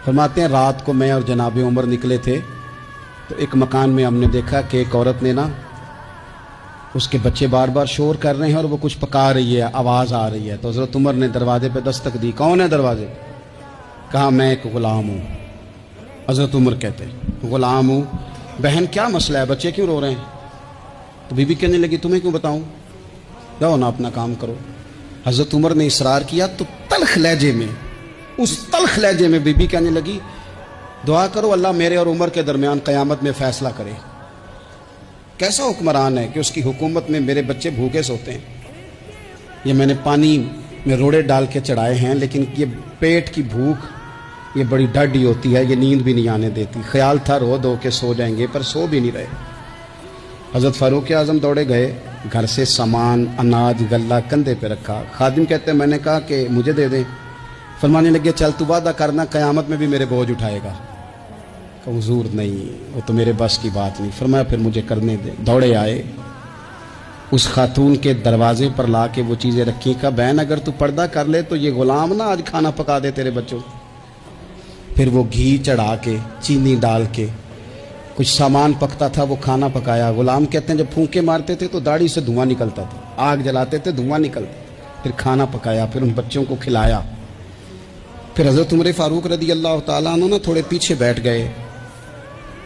فرماتے ہیں رات کو میں اور جناب عمر نکلے تھے تو ایک مکان میں ہم نے دیکھا کہ ایک عورت نے نا اس کے بچے بار بار شور کر رہے ہیں اور وہ کچھ پکا رہی ہے، آواز آ رہی ہے۔ تو حضرت عمر نے دروازے پہ دستک دی، کون ہے دروازے؟ کہا میں ایک غلام ہوں۔ حضرت عمر کہتے ہیں غلام ہوں، بہن کیا مسئلہ ہے، بچے کیوں رو رہے ہیں؟ تو بی بی کہنے لگی تمہیں کیوں بتاؤں، جاؤ نا اپنا کام کرو۔ حضرت عمر نے اصرار کیا تو تلخ لہجے میں، اس تلخ لہجے میں بی بی کہنے لگی دعا کرو اللہ میرے اور عمر کے درمیان قیامت میں فیصلہ کرے۔ کیسا حکمران ہے کہ اس کی حکومت میں میرے بچے بھوکے سوتے ہیں، یہ میں نے پانی میں روڑے ڈال کے چڑھائے ہیں، لیکن یہ پیٹ کی بھوک یہ بڑی ڈاڈی ہوتی ہے، یہ نیند بھی نہیں آنے دیتی۔ خیال تھا رو دو کے سو جائیں گے پر سو بھی نہیں رہے۔ حضرت فاروق اعظم دوڑے گئے، گھر سے سامان اناج غلہ کندھے پہ رکھا۔ خادم کہتے ہیں میں نے کہا کہ مجھے دے دیں، فرمانے لگے چل تو وعدہ کرنا قیامت میں بھی میرے بوجھ اٹھائے گا۔ کہ حضور نہیں، وہ تو میرے بس کی بات نہیں۔ فرمایا پھر مجھے کرنے دے۔ دوڑے آئے، اس خاتون کے دروازے پر لا کے وہ چیزیں رکھی۔ کہا بہن اگر تو پردہ کر لے تو یہ غلام نہ آج کھانا پکا دے تیرے بچوں۔ پھر وہ گھی چڑھا کے چینی ڈال کے کچھ سامان پکتا تھا وہ کھانا پکایا۔ غلام کہتے ہیں جب پھونکے مارتے تھے تو داڑھی سے دھواں نکلتا تھا، آگ جلاتے تھے دھواں نکلتا، پھر کھانا پکایا، پھر ان بچوں کو کھلایا۔ پھر حضرت عمر فاروق رضی اللہ تعالیٰ عنہ تھوڑے پیچھے بیٹھ گئے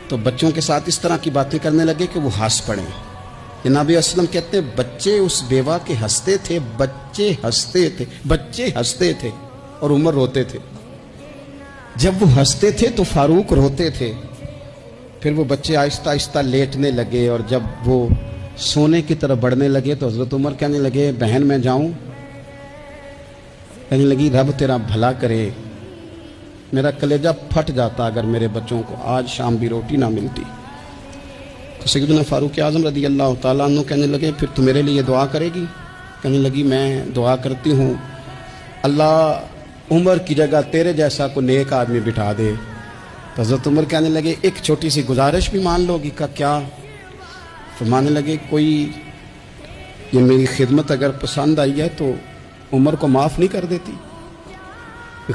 تو بچوں کے ساتھ اس طرح کی باتیں کرنے لگے کہ وہ ہنس پڑے۔ جناب اسلم کہتے ہیں بچے اس بیوہ کے ہنستے تھے، بچے ہنستے تھے اور عمر روتے تھے۔ جب وہ ہنستے تھے تو فاروق روتے تھے۔ پھر وہ بچے آہستہ آہستہ لیٹنے لگے اور جب وہ سونے کی طرف بڑھنے لگے تو حضرت عمر کہنے لگے بہن میں جاؤں؟ کہنے لگی رب تیرا بھلا کرے، میرا کلیجہ پھٹ جاتا اگر میرے بچوں کو آج شام بھی روٹی نہ ملتی۔ تو سیدنا فاروق اعظم رضی اللہ تعالیٰ عنہ کہنے لگے پھر تو میرے لیے دعا کرے گی؟ کہنے لگی میں دعا کرتی ہوں اللہ عمر کی جگہ تیرے جیسا کو نیک آدمی بٹھا دے۔ تو حضرت عمر کہنے لگے ایک چھوٹی سی گزارش بھی مان لو گی؟ کا کیا؟ فرمانے لگے کوئی یہ میری خدمت اگر پسند آئی ہے تو عمر کو معاف نہیں کر دیتی؟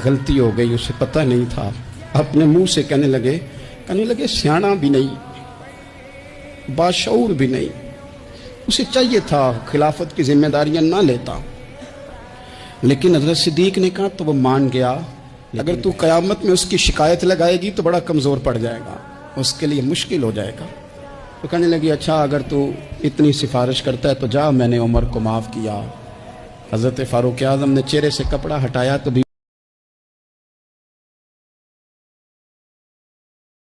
غلطی ہو گئی، اسے پتہ نہیں تھا۔ اپنے منہ سے کہنے لگے سیاںا بھی نہیں، باشعور بھی نہیں، اسے چاہیے تھا خلافت کی ذمہ داریاں نہ لیتا۔ لیکن حضرت صدیق نے کہا تو وہ مان گیا، اگر تو قیامت میں اس کی شکایت لگائے گی تو بڑا کمزور پڑ جائے گا، اس کے لیے مشکل ہو جائے گا۔ تو کہنے لگی اچھا اگر تو اتنی سفارش کرتا ہے تو جا، میں نے عمر کو معاف کیا۔ حضرت فاروق اعظم نے چہرے سے کپڑا ہٹایا تو بھی